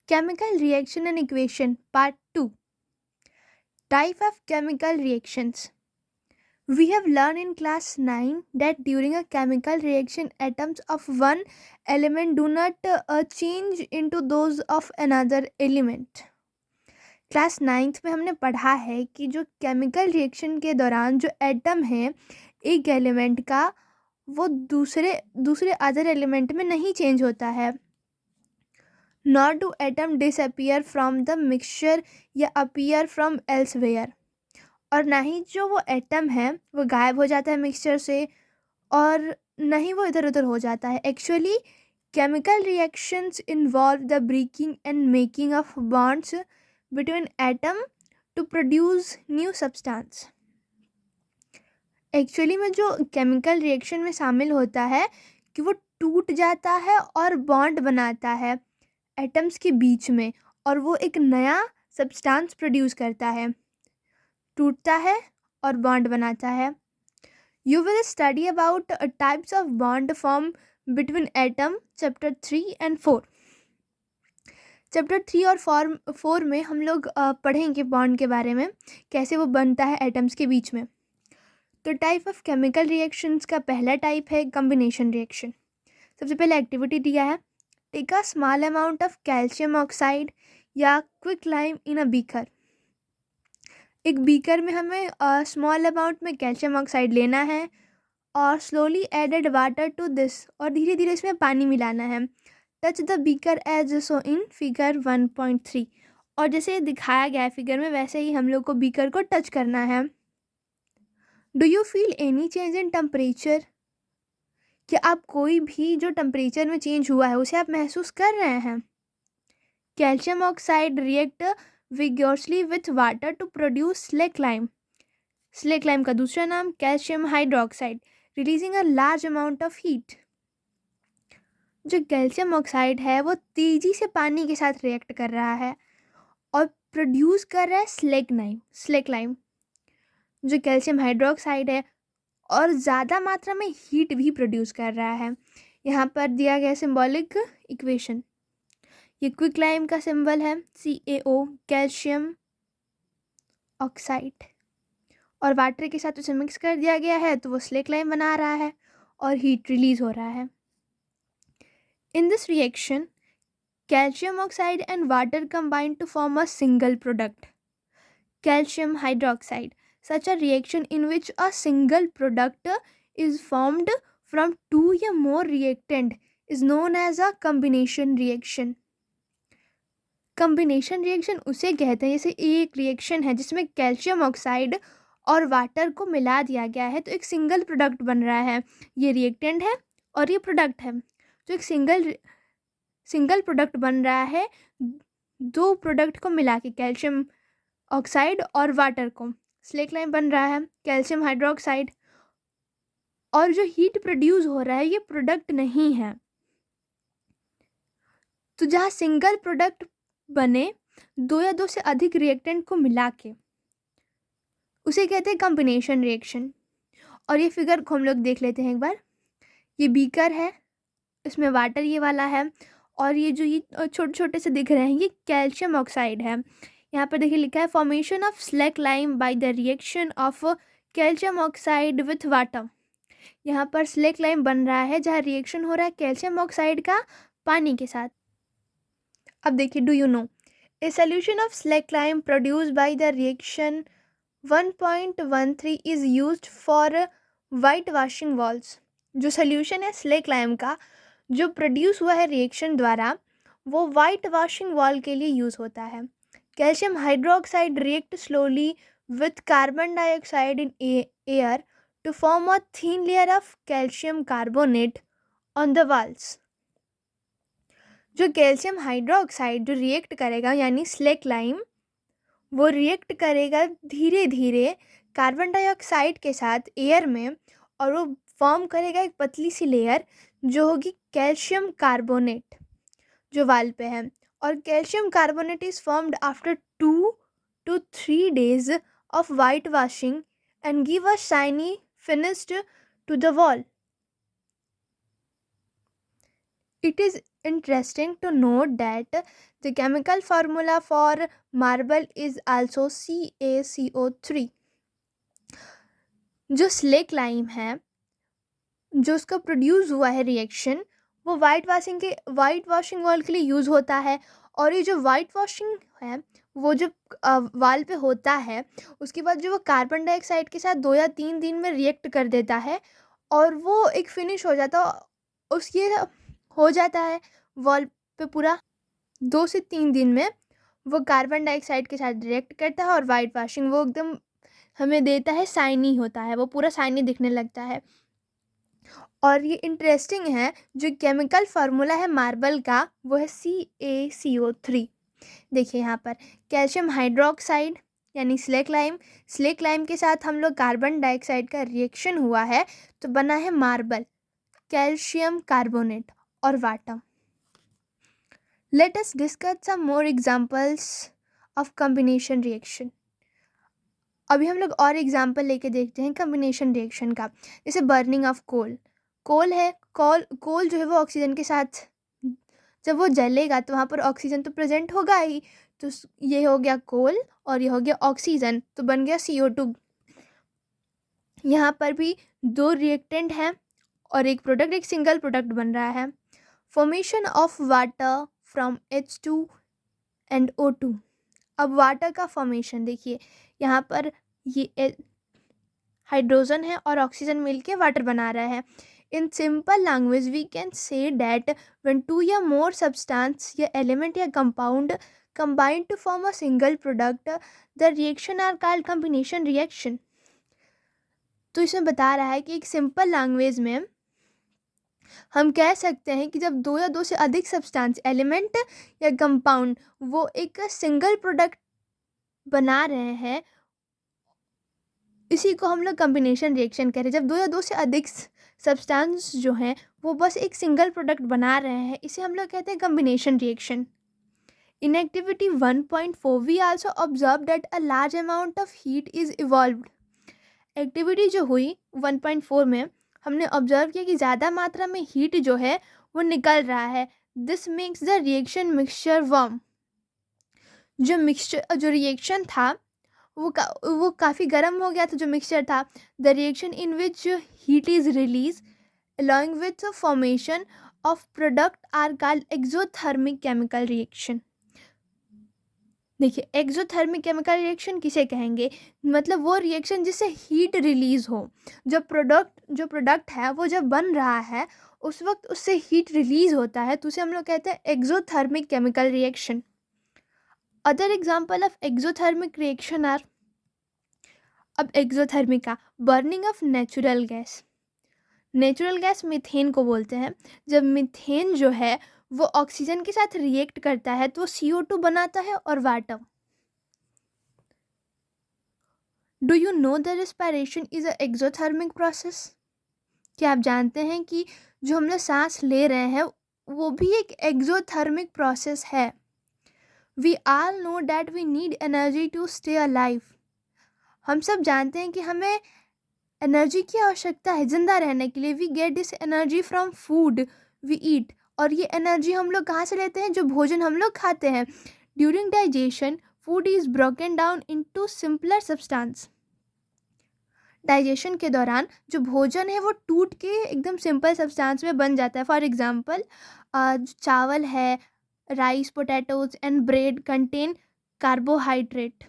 Chemical reaction and equation part 2. Type of chemical reactions. We have learned in class 9 that during a chemical reaction atoms of one element do not change into those of another element. Class ninth में हमने पढ़ा है कि जो chemical reaction के दौरान जो atom है एक एलिमेंट का वो दूसरे दूसरे अदर एलिमेंट में नहीं चेंज होता है. Not do atom disappear from the mixture या अपीयर फ्रॉम एल्सवेयर. और ना ही जो वो एटम है वो गायब हो जाता है मिक्सचर से और ना ही वो इधर उधर हो जाता है. Actually chemical reactions involve the breaking and making of bonds between atom to produce new substance. Actually में जो केमिकल रिएक्शन में शामिल होता है कि वो टूट जाता है और बॉन्ड बनाता है एटम्स के बीच में और वो एक नया सब्सटेंस प्रोड्यूस करता है, टूटता है और बॉन्ड बनाता है. You will study about types of bond form between atom chapter 3 and 4. Chapter 3 और 4 में हम लोग पढ़ेंगे बॉन्ड के बारे में, कैसे वो बनता है एटम्स के बीच में. तो टाइप ऑफ केमिकल रिएक्शंस का पहला टाइप है कॉम्बिनेशन रिएक्शन. सबसे पहले एक्टिविटी दिया है, take a small amount of calcium oxide या quick lime in a beaker. एक बीकर में हमें स्मॉल अमाउंट में कैल्शियम ऑक्साइड लेना है और slowly added water to this, और धीरे धीरे इसमें पानी मिलाना है. Touch the beaker as so in figure 1.3. और जैसे दिखाया गया है फिगर में वैसे ही हम लोग को बीकर को टच करना है. Do you feel any change in temperature. क्या आप कोई भी जो टेम्परेचर में चेंज हुआ है उसे आप महसूस कर रहे हैं. Calcium oxide react vigorously with water to produce slake lime. Slake lime का दूसरा नाम calcium hydroxide, releasing a large amount of heat. जो कैल्शियम ऑक्साइड है वो तेजी से पानी के साथ रिएक्ट कर रहा है और प्रोड्यूस कर रहा है स्लेक लाइम. जो कैल्शियम हाइड्रोक्साइड है और ज़्यादा मात्रा में हीट भी प्रोड्यूस कर रहा है. यहाँ पर दिया गया सिंबॉलिक इक्वेशन, ये क्विक लाइम का सिंबल है CaO, कैल्शियम ऑक्साइड, और वाटर के साथ उसे मिक्स कर दिया गया है तो वो स्लेक लाइम बना रहा है और हीट रिलीज हो रहा है. In this reaction calcium oxide and water combine to form a single product, calcium hydroxide. Such a reaction in which a single product is formed from two or more reactant is known as a combination reaction. Combination reaction उसे कहते हैं जैसे एक reaction है जिसमें calcium oxide और water को मिला दिया गया है तो एक सिंगल प्रोडक्ट बन रहा है. ये रिएक्टेंट है और ये प्रोडक्ट है. तो एक सिंगल प्रोडक्ट बन रहा है दो प्रोडक्ट को मिला के, कैल्शियम ऑक्साइड और वाटर को. स्लेक लाइम बन रहा है कैल्शियम हाइड्रोक्साइड, और जो हीट प्रोड्यूस हो रहा है ये प्रोडक्ट नहीं है. तो जहाँ सिंगल प्रोडक्ट बने दो या दो से अधिक रिएक्टेंट को मिला के उसे कहते हैं कॉम्बिनेशन रिएक्शन. और ये फिगर को हम लोग देख लेते हैं एक बार. ये बीकर है, इसमें वाटर ये वाला है और ये जो ये छोटे छोटे से दिख रहे हैं ये कैल्शियम ऑक्साइड है. यहाँ पर देखिए लिखा है formation of slack lime by the reaction of calcium oxide with water. यहाँ पर स्लेक लाइम बन रहा है जहाँ रिएक्शन हो रहा है कैल्शियम ऑक्साइड का पानी के साथ. अब देखिए, do you know a solution of slack lime produce by the reaction 1.13 is used for white washing walls. जो सोल्यूशन है स्लेक लाइम का जो प्रोड्यूस हुआ है रिएक्शन द्वारा वो वाइट वॉशिंग वॉल के लिए यूज़ होता है. Calcium hydroxide react slowly with carbon dioxide in air to form a thin layer of calcium carbonate on the walls. जो कैल्शियम हाइड्रोक्साइड जो रिएक्ट करेगा यानी स्लेक लाइम वो रिएक्ट करेगा धीरे धीरे कार्बन डाइऑक्साइड के साथ एयर में और वो फॉर्म करेगा एक पतली सी लेयर जो होगी कैल्शियम कार्बोनेट जो वाल पे है. और calcium carbonate is formed after 2 to 3 days of white washing and give a shiny finish to the wall. It is interesting to note that the chemical formula for marble is also CaCO3. जो slack lime है, जो उसका produce हुआ है reaction, वो white washing wall के लिए use होता है। और ये जो वाइट वॉशिंग है, वो जब वाल पे होता है, उसके बाद जो वो कार्बन डाइऑक्साइड के साथ 2 या 3 दिन में रिएक्ट कर देता है और वो एक फिनिश हो जाता उसकी हो जाता है वॉल पे पूरा। 2 से 3 दिन में वो कार्बन डाइऑक्साइड के साथ रिएक्ट करता है और वाइट वॉशिंग वो एकदम हमें देता है, शाइनी होता है, वो पूरा शाइनी दिखने लगता है। और ये इंटरेस्टिंग है, जो केमिकल फार्मूला है मार्बल का वो है CaCO3। देखिए यहाँ पर कैल्शियम हाइड्रोक्साइड यानी स्लेक लाइम के साथ हम लोग कार्बन डाइऑक्साइड का रिएक्शन हुआ है तो बना है मार्बल, कैल्शियम कार्बोनेट और water. Let us discuss some more examples of combination reaction. अभी हम लोग और एग्जांपल लेके देखते हैं कॉम्बिनेशन रिएक्शन का। जैसे बर्निंग ऑफ कोल है, कोल जो है वो ऑक्सीजन के साथ जब वो जलेगा तो वहाँ पर ऑक्सीजन तो प्रेजेंट होगा ही, तो ये हो गया कोल और ये हो गया ऑक्सीजन, तो बन गया CO2। यहाँ पर भी 2 रिएक्टेंट हैं और एक प्रोडक्ट, एक सिंगल प्रोडक्ट बन रहा है। Formation of water from H2 and O2। अब वाटर का फॉर्मेशन देखिए, यहाँ पर ये हाइड्रोजन है और ऑक्सीजन मिलके वाटर बना रहा है। In simple language we can say that when 2 या मोर सब्सटेंस या एलिमेंट या compound combine to form a single product, the reaction are called combination reaction। तो इसमें बता रहा है कि एक सिंपल लैंग्वेज में हम कह सकते हैं कि जब 2 या 2 से अधिक सब्सटेंस, एलिमेंट या कंपाउंड वो एक सिंगल प्रोडक्ट बना रहे हैं, इसी को हम लोग कॉम्बिनेशन रिएक्शन कह रहे हैं। जब 2 या 2 से अधिक सब्सटेंस जो हैं वो बस एक सिंगल प्रोडक्ट बना रहे हैं, इसे हम लोग कहते हैं combination reaction. In activity 1.4 we also observed that a large amount of heat is evolved। Activity जो हुई 1.4 में हमने ऑब्जर्व किया कि ज़्यादा मात्रा में हीट जो है वो निकल रहा है। This makes the reaction mixture warm. जो रिएक्शन था वो काफ़ी गर्म हो गया था, जो मिक्सचर था। The reaction in which heat is release along with the formation of product are called exothermic chemical reaction। देखिए एक्सोथर्मिक केमिकल रिएक्शन किसे कहेंगे, मतलब वो रिएक्शन जिससे हीट रिलीज हो। जो प्रोडक्ट है वो जब बन रहा है उस वक्त उससे हीट रिलीज होता है, तो उसे हम लोग कहते हैं exothermic chemical reaction. Other example of exothermic reaction are, अब एक्सोथर्मिक का burning of natural gas methane को बोलते हैं। जब मीथेन जो है वो ऑक्सीजन के साथ रिएक्ट करता है तो CO2 बनाता है और water. Do you know the respiration is a exothermic process. क्या आप जानते हैं कि जो हम लोग सांस ले रहे हैं वो भी एक एक्सोथर्मिक प्रोसेस है। We all know that we need energy to stay alive. हम सब जानते हैं कि हमें एनर्जी की आवश्यकता है जिंदा रहने के लिए। We get this energy from food we eat. और ये एनर्जी हम लोग कहाँ से लेते हैं, जो भोजन हम लोग खाते हैं। During digestion food is broken down into simpler substance. Digestion के दौरान जो भोजन है वो टूट के एकदम सिंपल सब्सटेंस में बन जाता है। फॉर एग्जांपल चावल है, rice, potatoes and bread contain carbohydrate.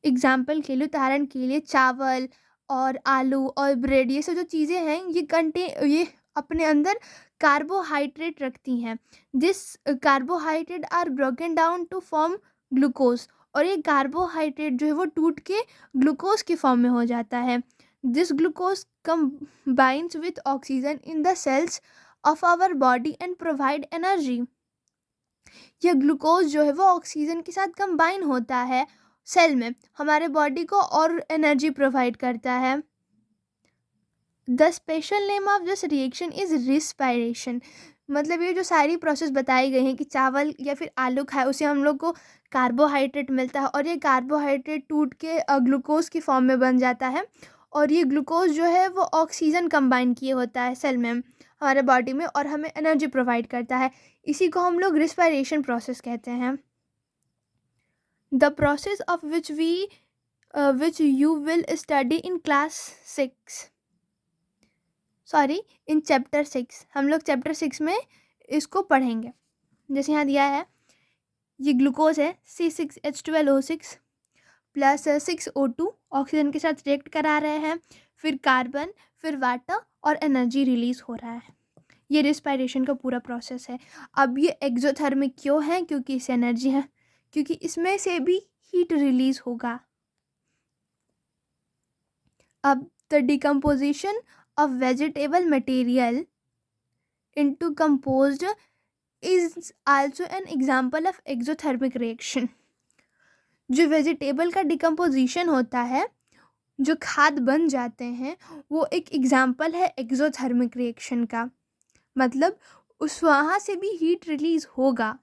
Example के लिए, उदाहरण के लिए चावल और आलू और ब्रेड, ये सब जो चीज़ें हैं ये अपने अंदर कार्बोहाइड्रेट रखती हैं। This carbohydrate are broken down to form glucose. और ये कार्बोहाइड्रेट जो है वो टूट के ग्लूकोज के फॉर्म में हो जाता है। This glucose combines with oxygen in the cells of our body and provide energy. यह ग्लूकोज जो है वो ऑक्सीजन के साथ कंबाइन होता है सेल में, हमारे बॉडी को और एनर्जी प्रोवाइड करता है। The special name of this reaction is respiration. मतलब ये जो सारी प्रोसेस बताई गई हैं कि चावल या फिर आलू खाए उसे हम लोग को कार्बोहाइड्रेट मिलता है और ये कार्बोहाइड्रेट टूट के ग्लूकोज की फॉर्म में बन जाता है और ये ग्लूकोज जो है वो ऑक्सीजन कंबाइन किए होता है सेल में हमारे बॉडी में और हमें एनर्जी प्रोवाइड करता है। इसी को हम लोग रिस्पायरेशन प्रोसेस कहते हैं। The process of which you will study in class 6, sorry in chapter 6। हम लोग चैप्टर 6 में इसको पढ़ेंगे। जैसे यहाँ दिया है, ये ग्लूकोज है C6H12O6 प्लस 6O2 ऑक्सीजन के साथ रिएक्ट करा रहे हैं, फिर कार्बन, फिर वाटर और एनर्जी रिलीज हो रहा है। ये रिस्पायरेशन का पूरा प्रोसेस है। अब ये एक्सोथर्मिक क्यों है? क्योंकि इससे एनर्जी है, क्योंकि इसमें से भी हीट रिलीज होगा। अब the decomposition of vegetable material into composed is also an example of exothermic reaction. जो वेजिटेबल का डिकम्पोजिशन होता है, जो खाद बन जाते हैं, वो एक एग्जाम्पल है एक्सोथर्मिक रिएक्शन का। मतलब उस वहाँ से भी हीट रिलीज होगा।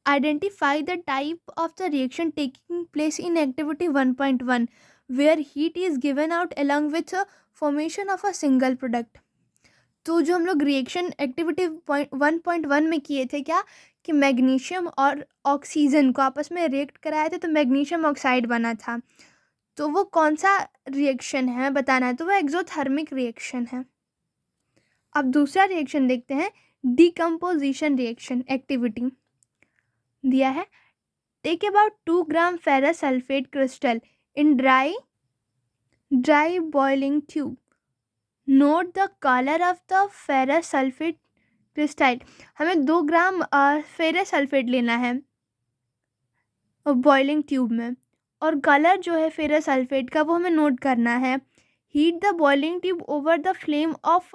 Identify the type of the reaction taking place in activity 1.1 where heat is given out along with formation of a single product. तो जो हम लोग रिएक्शन एक्टिविटी 1.1 में किए थे क्या, कि मैग्नीशियम और ऑक्सीजन को आपस में रिएक्ट कराए थे तो मैग्नीशियम ऑक्साइड बना था। तो वो कौन सा रिएक्शन है बताना है, तो वो एक्सोथर्मिक रिएक्शन है। अब दूसरा रिएक्शन देखते हैं, डिकम्पोजिशन रिएक्शन एक्टिविटी दिया है। Take about 2 gram ferrous sulphate crystal in dry boiling tube. Note the colour of the ferrous sulphate crystal. हमें 2 ग्राम फेरस सल्फेट लेना है बॉइलिंग ट्यूब में, और कलर जो है फेरस सल्फेट का वो हमें नोट करना है। Heat the boiling tube over the flame of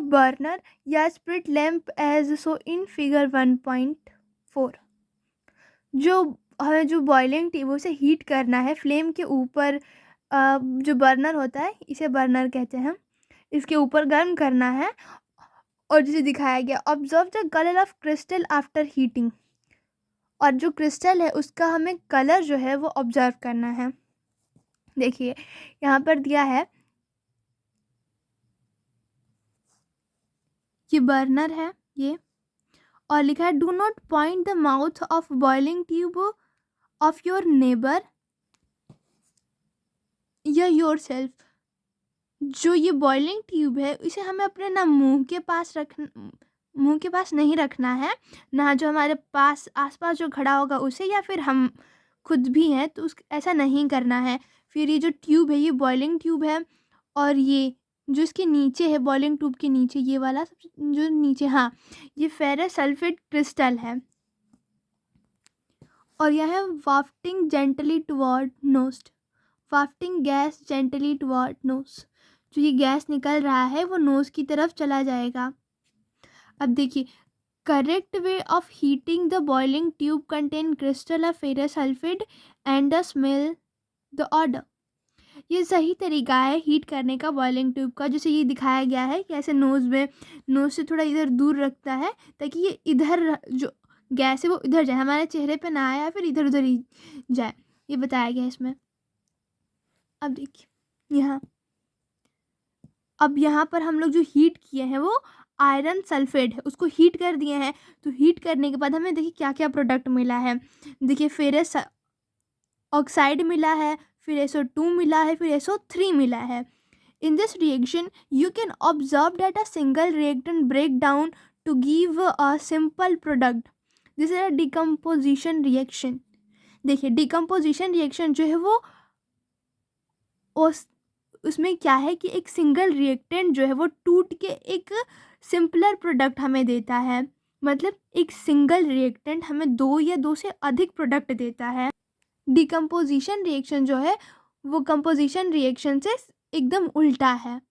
burner या spirit lamp as so in figure 1.4। हमें जो बॉइलिंग ट्यूब उसे हीट करना है फ्लेम के ऊपर, जो बर्नर होता है, इसे बर्नर कहते हैं, इसके ऊपर गर्म करना है। और जिसे दिखाया गया, observe the colour of crystal after heating. और जो क्रिस्टल है उसका हमें कलर जो है वो ऑब्जर्व करना है। देखिए यहाँ पर दिया है, ये बर्नर है ये, और लिखा है do not point the mouth of boiling tube of your neighbour या योर सेल्फ। जो ये बॉइलिंग ट्यूब है इसे हमें अपने ना मुंह के पास नहीं रखना है, ना जो हमारे पास आसपास जो खड़ा होगा उसे, या फिर हम खुद भी हैं तो ऐसा नहीं करना है। फिर ये जो ट्यूब है ये बॉइलिंग ट्यूब है, और ये जो इसके नीचे है बॉइलिंग ट्यूब के नीचे, ये वाला जो नीचे, हाँ, ये फेरस सल्फेट क्रिस्टल है। और यह है wafting gently toward nose, wafting gas gently toward nose. जो ये गैस निकल रहा है वो नोज की तरफ चला जाएगा। अब देखिए, correct way of heating the boiling tube contain crystal of ferrous sulphate and the smell the order. ये सही तरीका है हीट करने का बॉइलिंग ट्यूब का, जैसे ये दिखाया गया है कि ऐसे नोज से थोड़ा इधर दूर रखता है ताकि ये इधर जो गैस है वो इधर जाए, हमारे चेहरे पे ना आए या फिर इधर उधर ही जाए, ये बताया गया है इसमें। अब देखिए अब यहाँ पर हम लोग जो हीट किए हैं वो आयरन सल्फेट है, उसको हीट कर दिए हैं। तो हीट करने के बाद हमें देखिए क्या क्या प्रोडक्ट मिला है। देखिए फेरस ऑक्साइड मिला है, फिर SO2 मिला है, फिर SO3 मिला है। In this reaction you can observe that a single reactant break down to give a simple product. This is a decomposition reaction. देखिए डिकम्पोजिशन रिएक्शन जो है वो उसमें क्या है कि एक सिंगल रिएक्टेंट जो है वो टूट के एक सिंपलर प्रोडक्ट हमें देता है। मतलब एक सिंगल रिएक्टेंट हमें 2 या 2 से अधिक प्रोडक्ट देता है। डिकम्पोजिशन रिएक्शन जो है वो कंपोजिशन रिएक्शन से एकदम उल्टा है।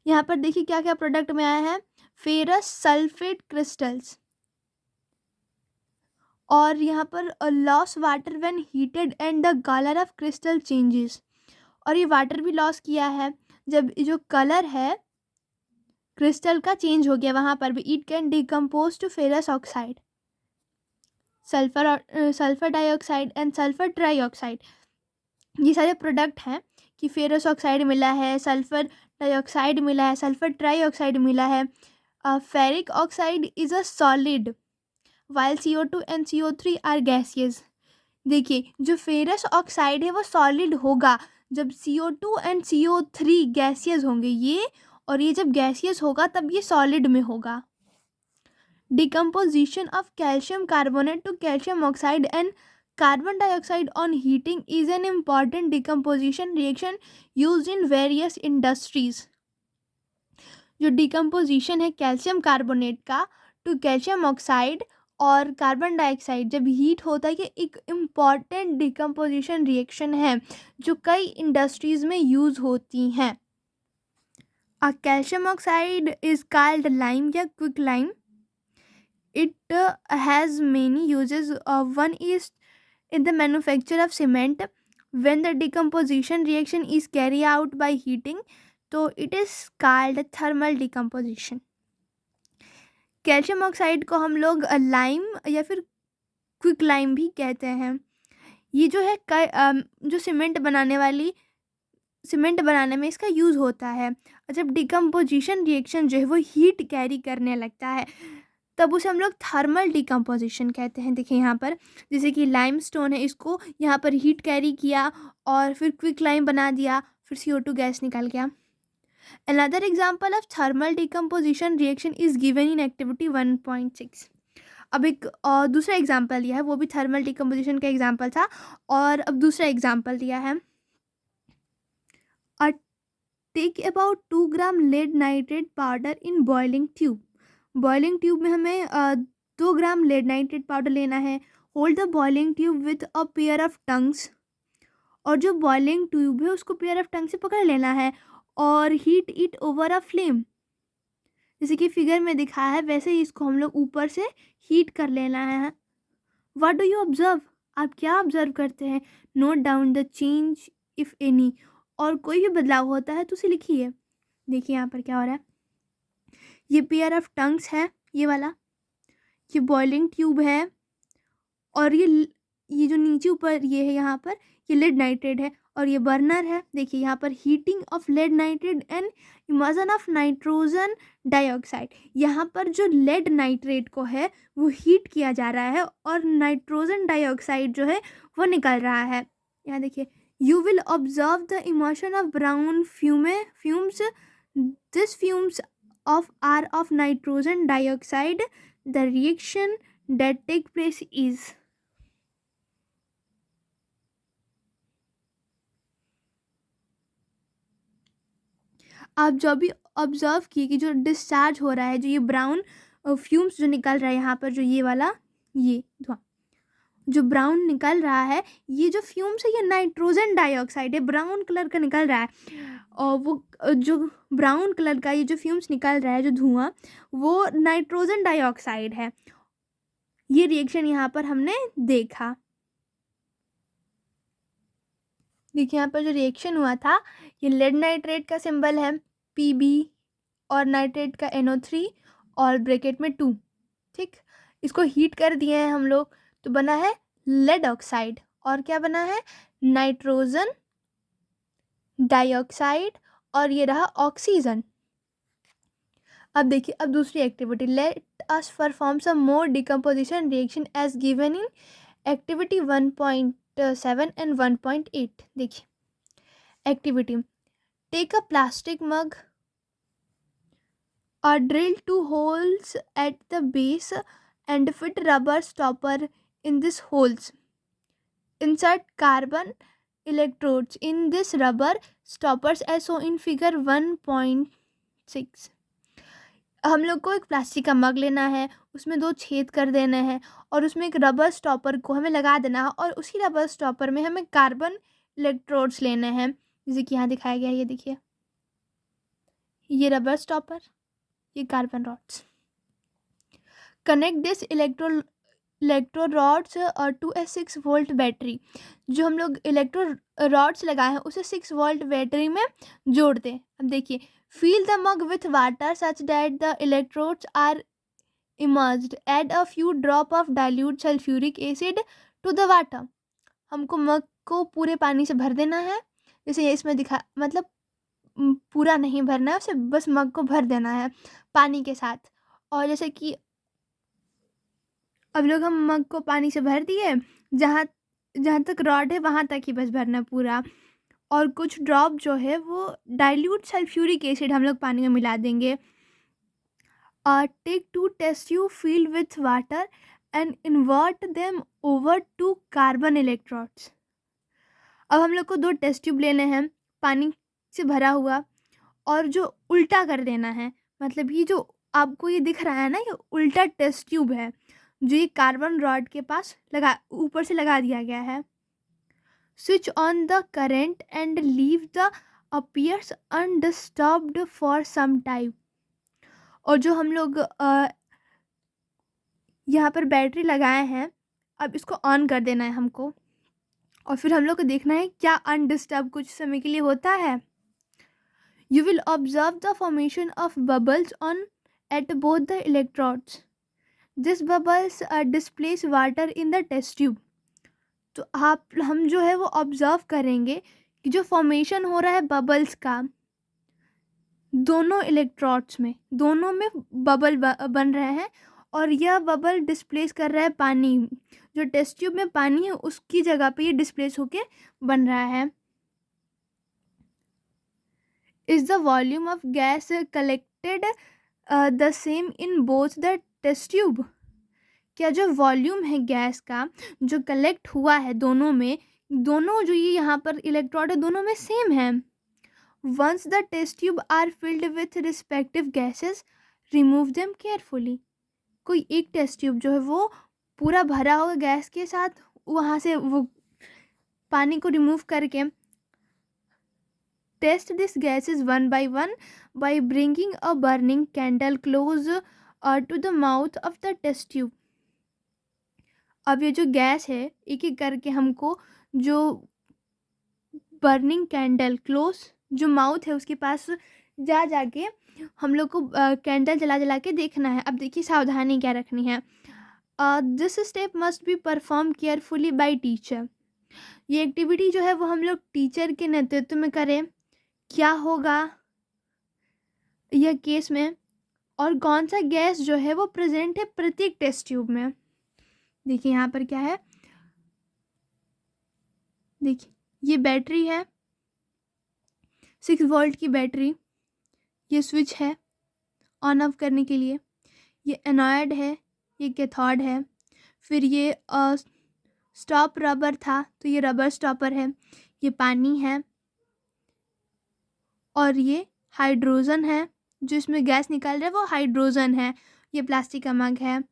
यहाँ पर देखिए क्या क्या प्रोडक्ट में आया है, फेरस सल्फेट क्रिस्टल्स, और यहाँ पर loss water when heated and the colour of crystal changes. और ये वाटर भी लॉस किया है जब जो कलर है क्रिस्टल का चेंज हो गया वहाँ पर भी। It can decompose to ferrous oxide. Sulphur dioxide and sulphur trioxide. ये सारे प्रोडक्ट हैं कि फेरस ऑक्साइड मिला है, सल्फर डाइऑक्साइड मिला है, सल्फर ट्राइऑक्साइड मिला है। Ferric oxide is a solid while CO2 and CO3 are gaseous. देखिए, जो फेरस ऑक्साइड है वो सॉलिड होगा जब CO2 एंड CO3 गैसियस होंगे ये, और ये जब गैसियस होगा तब ये सॉलिड में होगा। Decomposition of calcium carbonate to calcium oxide and carbon dioxide on heating is an important decomposition reaction used in various industries. जो डिकम्पोजिशन है कैल्शियम कार्बोनेट का टू कैल्शियम ऑक्साइड और कार्बन डाइऑक्साइड जब हीट होता है, ये एक इम्पॉर्टेंट डिकम्पोजिशन रिएक्शन है जो कई इंडस्ट्रीज में यूज़ होती हैं। A calcium oxide is called lime या quick lime. It has many uses. One is in the manufacture of cement. When the decomposition reaction is carried out by heating, so it is called thermal decomposition. Calcium oxide को हम लोग lime या फिर quick lime भी कहते हैं। ये जो है जो सीमेंट बनाने में इसका यूज़ होता है। और जब डिकम्पोजिशन रिएक्शन जो है वो हीट कैरी करने लगता है तब उसे हम लोग थर्मल डिकम्पोजिशन कहते हैं। देखिए यहाँ पर जैसे कि लाइमस्टोन है, इसको यहाँ पर हीट कैरी किया और फिर क्विक लाइम बना दिया, फिर CO2 गैस निकल गया। Another example of thermal decomposition reaction is given in activity 1.6। अब एक दूसरा एग्जाम्पल दिया है, वो भी थर्मल डिकम्पोजिशन का एग्जाम्पल था, और अब दूसरा एग्जाम्पल दिया है। Take about 2 gram lead nitrate powder in boiling tube. Boiling tube में हमें 2 ग्राम लेड नाइट्रेट पाउडर लेना है। Hold the boiling tube with a pair of tongs, और जो बॉइलिंग ट्यूब है उसको पेयर ऑफ टंग से पकड़ लेना है और heat it over a flame. जैसे कि फिगर में दिखाया है वैसे ही इसको हम लोग ऊपर से हीट कर लेना है। What do you observe? आप क्या ऑब्जर्व करते हैं? Note down the change if any, और कोई भी बदलाव होता है तो उसे लिखिए। देखिए यहाँ पर क्या हो रहा है, ये पेयर ऑफ टंग्स है, ये वाला, ये बॉइलिंग ट्यूब है, और ये जो नीचे ऊपर ये है यहाँ पर ये लेड नाइट्रेट है, और ये बर्नर है। देखिए यहाँ पर heating of lead nitrate and emergence of nitrogen dioxide. यहाँ पर जो लेड नाइट्रेट को है वो हीट किया जा रहा है और नाइट्रोजन डाइऑक्साइड जो है वो निकल रहा है। यहाँ देखिए, you will observe the immersion of brown fumes. This fumes of nitrogen dioxide. The reaction that take place is, आप जो भी ऑब्जर्व किए कि जो डिस्चार्ज हो रहा है, जो ये ब्राउन फ्यूम्स जो निकल रहा है यहाँ पर, जो ये वाला ये धुआं जो ब्राउन निकल रहा है, ये जो फ्यूम्स है ये नाइट्रोजन डाइऑक्साइड है, ब्राउन कलर का निकल रहा है। और वो जो ब्राउन कलर का ये जो फ्यूम्स निकल रहा है, जो धुआं, वो नाइट्रोजन डाइऑक्साइड है। ये रिएक्शन यहाँ पर हमने देखा। देखिए यहाँ पर जो रिएक्शन हुआ था, ये लेड नाइट्रेट का सिंबल है Pb और नाइट्रेट का NO3 और ब्रैकेट में 2, ठीक। इसको हीट कर दिए हैं हम लोग तो बना है लेड ऑक्साइड, और क्या बना है, नाइट्रोजन डाइऑक्साइड, और ये रहा ऑक्सीजन। अब देखिए, अब दूसरी activity, let us perform some more decomposition reaction as given in activity 1.7 and 1.8। देखिए activity, take a plastic mug or drill 2 holes at the base and fit rubber stopper in these holes. Insert carbon electrodes in this rubber stoppers as shown in figure 1.6. हम लोग को एक plastic का मग लेना है, उसमें 2 छेद कर देने हैं और उसमें एक रबर स्टॉपर को हमें लगा देना है, और उसी रबर स्टॉपर में हमें कार्बन इलेक्ट्रोड्स लेने हैं, जैसे कि यहाँ दिखाया गया है। ये देखिए, ये रबर स्टॉपर, ये carbon rods. Connect this electro rods to a 6 volt battery. जो हम लोग इलेक्ट्रो रॉड्स लगाए हैं उसे 6 वोल्ट बैटरी में जोड़ दें। अब देखिए, fill the mug with water such that the electrodes are emerged. Add a few drop of dilute sulfuric acid to the water. हमको मग को पूरे पानी से भर देना है, जैसे ये इसमें दिखा, मतलब पूरा नहीं भरना है उसे, बस मग को भर देना है पानी के साथ। और जैसे कि अब लोग हम मग को पानी से भर दिए, जहाँ जहाँ तक रॉड है वहाँ तक ही बस भरना पूरा। और कुछ ड्रॉप जो है वो डाइल्यूट सल्फ्यूरिक एसिड हम लोग पानी में मिला देंगे। Take 2 test tube filled with water and invert them over to carbon electrodes. अब हम लोग को 2 टेस्ट ट्यूब लेने हैं पानी से भरा हुआ, और जो उल्टा कर देना है, मतलब ये जो आपको ये दिख रहा है ना, ये उल्टा टेस्ट ट्यूब है जो ये कार्बन रॉड के पास लगा, ऊपर से लगा दिया गया है। Switch on the current and leave the appears undisturbed for some time. और जो हम लोग यहाँ पर बैटरी लगाए हैं, अब इसको ऑन कर देना है हमको, और फिर हम लोग को देखना है क्या अनडिस्टर्ब कुछ समय के लिए होता है। You will observe the formation of bubbles on at both the electrodes. These bubbles displace water in the test tube. तो हम जो है वो ऑब्जर्व करेंगे कि जो फॉर्मेशन हो रहा है बबल्स का दोनों इलेक्ट्रोड्स में, दोनों में बबल बन रहे हैं, और यह बबल डिस्प्लेस कर रहा है पानी, जो टेस्ट ट्यूब में पानी है उसकी जगह पे ये डिस्प्लेस होके बन रहा है। Is the volume of gas collected the same in both the test tube? क्या जो वॉल्यूम है गैस का जो कलेक्ट हुआ है दोनों में, दोनों जो ये यहाँ पर इलेक्ट्रोड है दोनों में सेम है। Once the test tube are filled with respective gases, remove them carefully. कोई एक टेस्ट ट्यूब जो है वो पूरा भरा होगा गैस के साथ, वहाँ से वो पानी को रिमूव करके test these gases one by one by bringing a burning candle close to the mouth of the test tube. अब ये जो गैस है एक एक करके हमको जो बर्निंग कैंडल क्लोज जो माउथ है उसके पास जाके हम लोग को कैंडल जला के देखना है। अब देखिए सावधानी क्या रखनी है। This step must be perform carefully by teacher. ये एक्टिविटी जो है वो हम लोग टीचर के नेतृत्व में करें। क्या होगा यह केस में, और कौन सा गैस जो है वो प्रेजेंट है प्रत्येक टेस्ट ट्यूब में। देखिए यहाँ पर क्या है, देखिए ये बैटरी है 6 वोल्ट की बैटरी, ये स्विच है ऑन ऑफ करने के लिए, ये एनोड है, ये कैथोड है, फिर ये स्टॉप रबर था तो ये रबर स्टॉपर है, ये पानी है, और ये हाइड्रोजन है, जो इसमें गैस निकल रहा है वो हाइड्रोजन है, ये प्लास्टिक का मग है।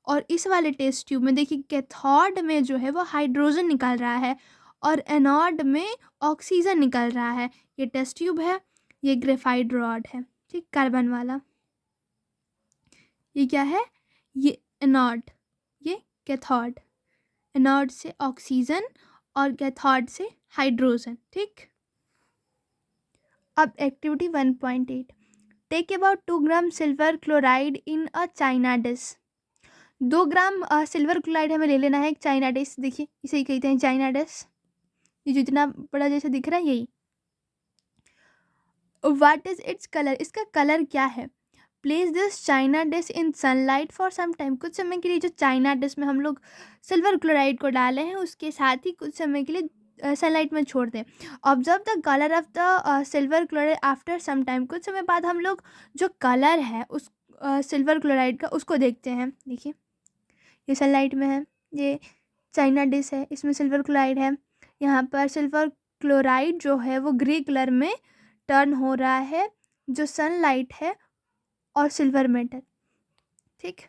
और इस वाले टेस्ट ट्यूब में देखिए कैथोड में जो है वो हाइड्रोजन निकल रहा है और एनोड में ऑक्सीजन निकल रहा है। ये टेस्ट ट्यूब है, ये ग्रेफाइट रॉड है, ठीक, कार्बन वाला। ये क्या है, ये एनोड, ये कैथोड, एनोड से ऑक्सीजन और कैथोड से हाइड्रोजन, ठीक। अब activity 1.8, take about 2 gram silver chloride in a china dish. 2 gram silver chloride हमें ले लेना है एक चाइना डिश। देखिए इसे ही कहते हैं चाइना डिश, ये जितना बड़ा जैसे दिख रहा है यही। व्हाट इज इट्स कलर, इसका कलर क्या है। Place this china dish in sunlight for some time, कुछ समय के लिए जो चाइना डिश में हम लोग सिल्वर क्लोराइड को डाले हैं उसके साथ ही कुछ समय के लिए सनलाइट में छोड़ दें। Observe the colour of the silver chloride after some time, कुछ समय बाद हम लोग जो कलर है उस सिल्वर क्लोराइड का उसको देखते हैं। देखिए ये सनलाइट में है, ये चाइना डिश है, इसमें सिल्वर क्लोराइड है, यहाँ पर सिल्वर क्लोराइड जो है वो ग्रे कलर में टर्न हो रहा है जो सनलाइट है और सिल्वर मेटल, ठीक।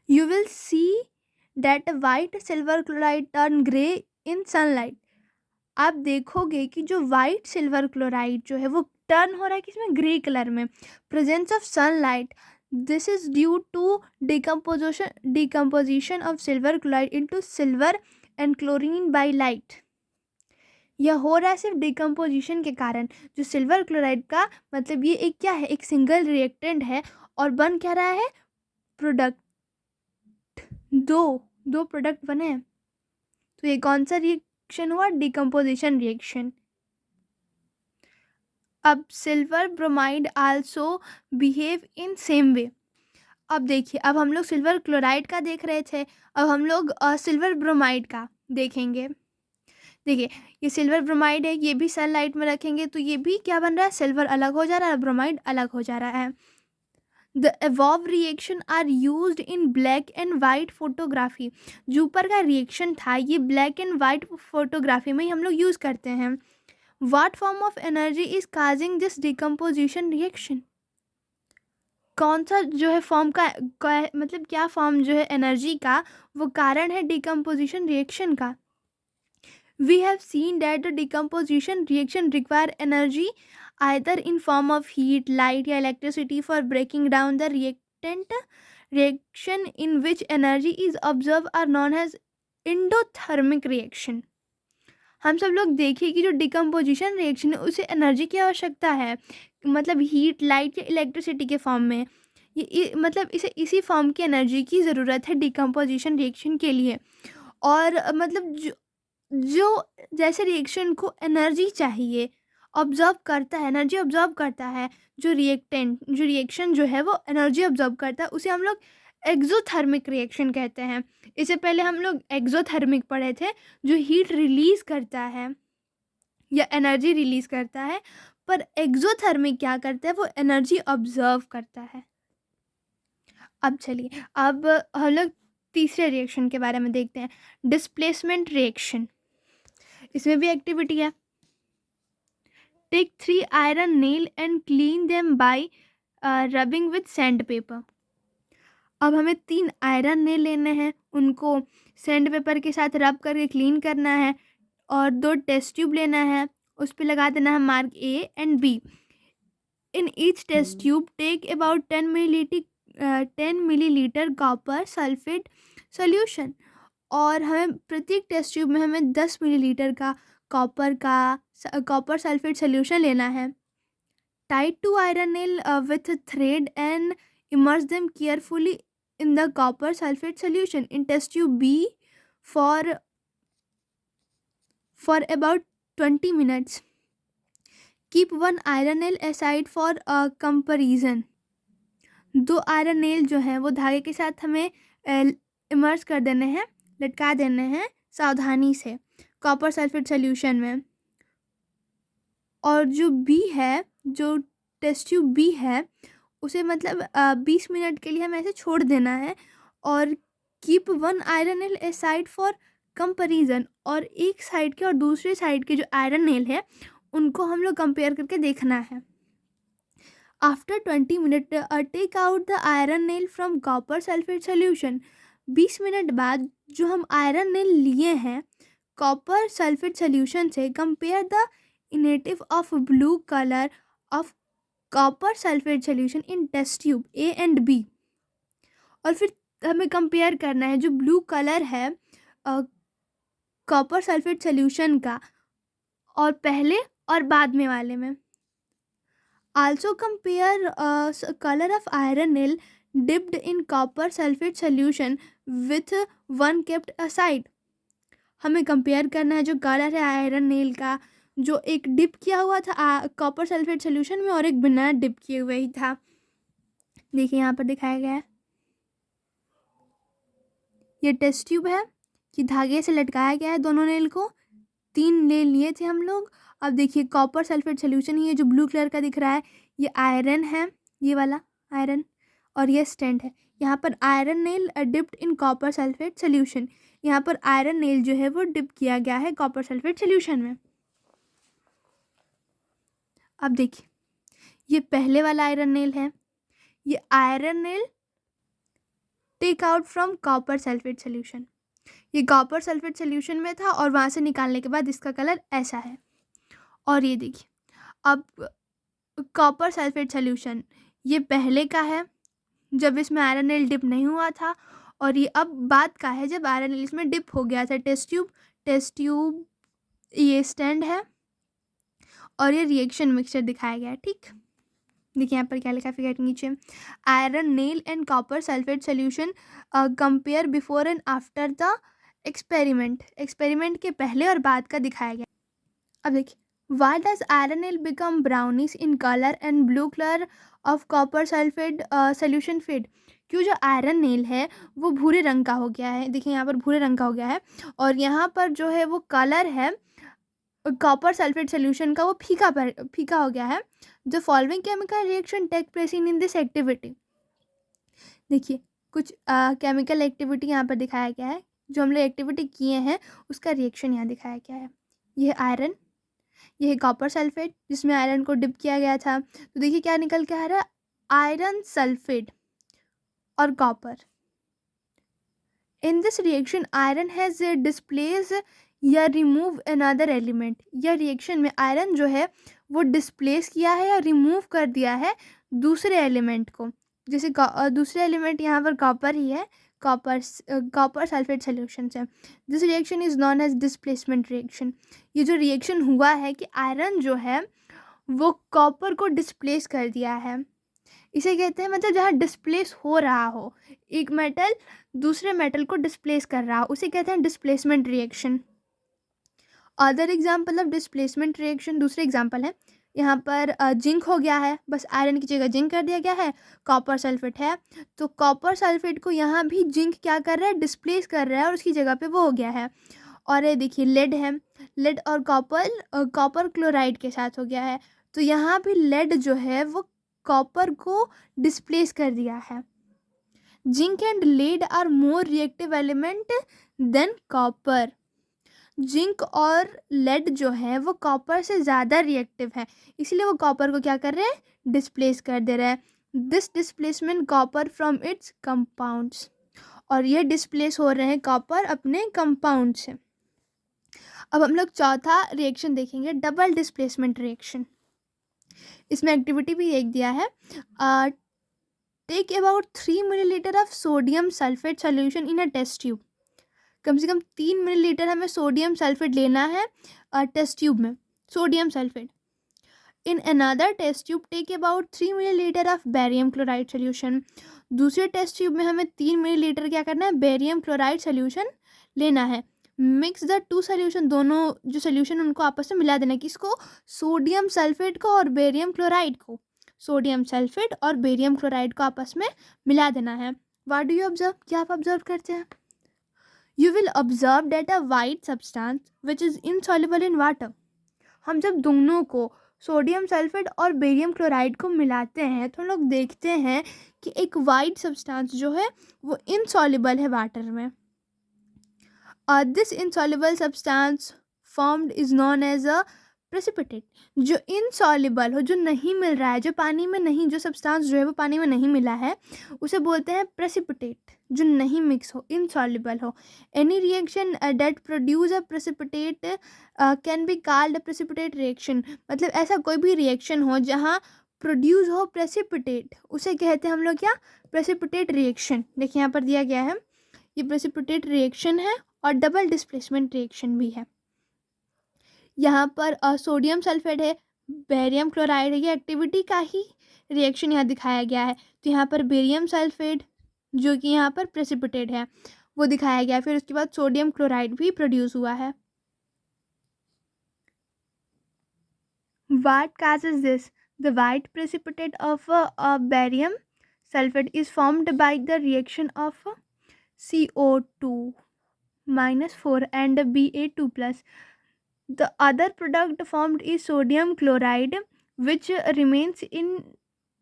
You will see that white silver chloride turn grey in sunlight. आप देखोगे कि जो वाइट सिल्वर क्लोराइड जो है वो टर्न हो रहा है किसमें, ग्रे कलर में, presence of sunlight. This is due to decomposition of silver chloride into silver and chlorine by light. यह हो रहा है सिर्फ डिकम्पोजिशन के कारण। जो सिल्वर क्लोराइड का मतलब ये एक क्या है, एक सिंगल रिएक्टेंट है और बन क्या रहा है, प्रोडक्ट, दो प्रोडक्ट बने। तो ये कौन सा रिएक्शन हुआ? Decomposition reaction. अब silver bromide also behave in same way. अब देखिए, अब हम लोग सिल्वर क्लोराइड का देख रहे थे, अब हम लोग सिल्वर ब्रोमाइड का देखेंगे। देखिए, ये सिल्वर ब्रोमाइड है, ये भी सनलाइट में रखेंगे तो ये भी क्या बन रहा है? सिल्वर अलग हो जा रहा है, ब्रोमाइड अलग हो जा रहा है। The above reaction are used in black and white photography. जो ऊपर का रिएक्शन था ये ब्लैक एंड वाइट फोटोग्राफी में ही हम लोग यूज़ करते हैं। What form of energy is causing this decomposition reaction? कौन सा जो है फॉर्म का मतलब क्या फॉर्म जो है एनर्जी का वो कारण है डिकम्पोजिशन रिएक्शन का? We have seen that the decomposition reaction require energy either in form of heat, light या electricity for breaking down the reactant. Reaction in which energy is observed are known as endothermic reaction. हम सब लोग देखिए कि जो decomposition reaction है उसे energy की आवश्यकता है, मतलब हीट, लाइट या इलेक्ट्रिसिटी के फॉर्म में। मतलब इसे इसी फॉर्म की एनर्जी की ज़रूरत है डिकम्पोजिशन रिएक्शन के लिए। और मतलब जो जैसे रिएक्शन को एनर्जी चाहिए, ऑब्जर्व करता है, एनर्जी ऑब्जर्व करता है, जो रिएक्शन जो है वो एनर्जी ऑब्जर्व करता है, उसे हम लोग एक्सोथर्मिक रिएक्शन कहते हैं। इससे पहले हम लोग एक्सोथर्मिक पढ़े थे, जो हीट रिलीज करता है या एनर्जी रिलीज करता है, पर एक्सोथर्मिक क्या करता है? वो एनर्जी ऑब्जर्व करता है। अब चलिए, अब हम लोग तीसरे रिएक्शन के बारे में देखते हैं, डिस्प्लेसमेंट रिएक्शन। इसमें भी एक्टिविटी है। Take 3 iron nail and clean them by rubbing with sand paper. अब हमें 3 आयरन नेल लेने हैं, उनको सैंड पेपर के साथ रब करके क्लीन करना है, और 2 टेस्ट ट्यूब लेना है, उस पर लगा देना है mark A and B. In each test tube take about 10 millilitre copper sulphate solution. और हमें प्रत्येक टेस्ट ट्यूब में हमें 10 मिलीलीटर का कॉपर सल्फेट सोल्यूशन लेना है। Tight 2 iron nail with thread and immerse them carefully in the copper sulfate solution in test tube B for about 20 minutes. Keep 1 iron nail aside for a comparison. 2 iron nail जो है वो धागे के साथ हमें immerse कर देने हैं, लटका देने हैं सावधानी से कॉपर सल्फेट सोल्यूशन में। और जो बी है, जो टेस्ट ट्यूब बी है, उसे मतलब 20 मिनट के लिए हमें ऐसे छोड़ देना है। और keep 1 iron nail A side for comparison. और एक साइड के और दूसरे साइड के जो आयरन नेल है उनको हम लोग कंपेयर करके देखना है। After 20 minute take out the iron nail from copper sulphate solution. 20 minute बाद जो हम आयरन नेल लिए हैं कॉपर सल्फेट सोल्यूशन से, कंपेयर द इनेटिव of blue colour of copper sulphate solution in test tube A and B. और फिर हमें कंपेयर करना है जो ब्लू कलर है कॉपर सल्फेट सोल्यूशन का और पहले और बाद में वाले में। Also compare colour of iron nail dipped in copper sulphate solution with 1 kept aside. हमें कंपेयर करना है जो कलर है आयरन नेल का, जो एक डिप किया हुआ था कॉपर सल्फेट सोल्यूशन में और एक बिना डिप किए हुए ही था। देखिए यहाँ पर दिखाया गया है, ये टेस्ट ट्यूब है कि धागे से लटकाया गया है दोनों नेल को। 3 नेल लिए थे हम लोग। अब देखिए कॉपर सल्फेट सोल्यूशन ही है जो ब्लू कलर का दिख रहा है, ये आयरन है, ये वाला आयरन, और ये स्टेंट है। यहाँ पर iron nail dipped in copper sulphate solution, यहाँ पर आयरन नेल जो है वो डिप किया गया है कॉपर सल्फेट सोल्यूशन में। अब देखिए ये पहले वाला आयरन नेल है, ये iron nail take out from copper sulphate solution, ये कॉपर सल्फेट सोल्यूशन में था और वहाँ से निकालने के बाद इसका कलर ऐसा है। और ये देखिए अब कॉपर सल्फेट सोल्यूशन ये पहले का है जब इसमें आयरन नेल डिप नहीं हुआ था, और ये अब बाद का है जब आयरन नेल इसमें डिप हो गया था। टेस्ट ट्यूब ये स्टैंड है और ये रिएक्शन मिक्सचर दिखाया गया है। ठीक, देखिए यहाँ पर क्या लिखा है फिगर के नीचे, iron nail and copper sulphate solution compare before and after the experiment. Experiment के पहले और बाद का दिखाया गया। अब देखिए, why does iron nail become brownish in color and blue color of copper sulfate solution fade? क्यों जो आयरन नेल है वो भूरे रंग का हो गया है। देखिए यहाँ पर भूरे रंग का हो गया है और यहाँ पर जो है वो कलर है कॉपर सल्फेट सोल्यूशन का, वो फीका हो गया है। The following chemical reaction take place in this activity. देखिए कुछ केमिकल एक्टिविटी यहाँ पर दिखाया गया है, जो हम लोग एक्टिविटी किए हैं उसका रिएक्शन यहाँ दिखाया गया है। यह आयरन, यह कॉपर सल्फेट जिसमें आयरन को डिप किया गया था, तो देखिए क्या निकल के आ रहा है, आयरन सल्फेट और copper. In this reaction iron has displace या रिमूव अनदर एलिमेंट। यह रिएक्शन में आयरन जो है वो डिस्प्लेस किया है या रिमूव कर दिया है दूसरे एलिमेंट को। जैसे दूसरे एलिमेंट यहाँ पर कॉपर ही है, कॉपर सल्फेट सोल्यूशन से। This reaction is known as displacement reaction. ये जो रिएक्शन हुआ है कि आयरन जो है वो कॉपर को डिस्प्लेस कर दिया है, इसे कहते हैं, मतलब जहाँ डिस्प्लेस हो रहा हो, एक मेटल दूसरे मेटल को डिस्प्लेस कर रहा हो, उसे कहते हैं displacement reaction. Other example of displacement reaction, दूसरे एग्जाम्पल है यहाँ पर जिंक हो गया है, बस आयरन की जगह जिंक कर दिया गया है, कॉपर सल्फेट है तो कॉपर सल्फेट को यहाँ भी जिंक क्या कर रहा है, डिस्प्लेस कर रहा है और उसकी जगह पे वो हो गया है। और ये देखिए लेड है, लेड और कॉपर क्लोराइड के साथ हो गया है, तो यहाँ भी लेड जो है वो कॉपर को डिस्प्लेस कर दिया है। Zinc and lead are more reactive element than copper. Zinc और लेड जो है वो कॉपर से ज़्यादा रिएक्टिव है, इसलिए वो कॉपर को क्या कर रहे हैं, डिस्प्लेस कर दे रहा है। This displacement copper from its compounds, और ये डिस्प्लेस हो रहे हैं कॉपर अपने कंपाउंड से। अब हम लोग चौथा रिएक्शन देखेंगे, डबल डिस्प्लेसमेंट रिएक्शन। इसमें एक्टिविटी भी एक दिया है, take about 3 millilitre of sodium sulphate solution in a test tube. कम से कम 3 मिलीलीटर हमें सोडियम सल्फेट लेना है टेस्ट ट्यूब में, sodium sulphate. In another test tube take about 3 millilitre of barium chloride solution. दूसरे टेस्ट ट्यूब में हमें 3 मिलीलीटर क्या करना है, बेरियम क्लोराइड सोल्यूशन लेना है। मिक्स द टू सोल्यूशन, दोनों जो सोल्यूशन उनको आपस में मिला देना है, किसको, सोडियम सल्फेट को और बेरियम क्लोराइड को, सोडियम सल्फेट और बेरियम क्लोराइड को आपस में मिला देना है। व्हाट डू यू ऑब्जर्व, क्या आप ऑब्जर्व करते हैं, you will observe that a white substance which is insoluble in water। हम जब दोनों को सोडियम सल्फेट और बेरियम क्लोराइड को मिलाते हैं तो हम लोग देखते हैं कि एक वाइट सब्सटेंस जो है वो इनसॉल्युबल है वाटर में। This insoluble substance formed is known as a precipitate. जो इनसॉल्युबल हो, जो नहीं मिल रहा है, जो पानी में नहीं, जो सब्सटेंस जो है वो पानी में नहीं मिला है, उसे बोलते हैं प्रेसिपिटेट, जो नहीं मिक्स हो, इनसॉल्युबल हो। Any reaction that produce a precipitate can be called a precipitate reaction. मतलब ऐसा कोई भी रिएक्शन हो जहाँ प्रोड्यूस हो प्रेसिपिटेट, उसे कहते हैं हम लोग क्या, प्रेसिपिटेट रिएक्शन। देखिए यहाँ पर दिया गया है, ये प्रेसिपिटेट रिएक्शन है और डबल डिस्प्लेसमेंट रिएक्शन भी है। यहाँ पर सोडियम सल्फेट है, बेरियम क्लोराइड है, ये एक्टिविटी का ही रिएक्शन यहाँ दिखाया गया है। तो यहाँ पर बेरियम सल्फेट जो कि यहाँ पर प्रेसिपिटेट है वो दिखाया गया है, फिर उसके बाद सोडियम क्लोराइड भी प्रोड्यूस हुआ है। What causes this? The white precipitate of barium sulfate is formed by the reaction of CO2 minus 4 and Ba2 plus. The other product formed is sodium chloride, which remains in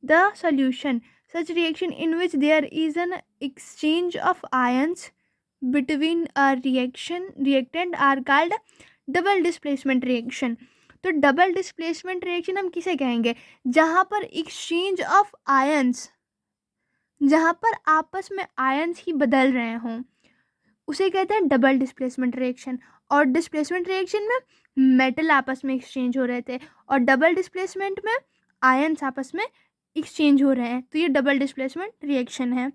the solution. Such reaction in which there is an exchange of ions between a reactant are called double displacement reaction. तो double displacement reaction हम किसे कहेंगे, जहाँ पर exchange of ions, जहाँ पर आपस में आयंस ही बदल रहे हों, उसे कहते हैं डबल डिस्प्लेसमेंट रिएक्शन। और डिस्प्लेसमेंट रिएक्शन में मेटल आपस में एक्सचेंज हो रहे थे और डबल डिस्प्लेसमेंट में आयंस आपस में एक्सचेंज हो रहे हैं, तो ये डबल डिस्प्लेसमेंट रिएक्शन है।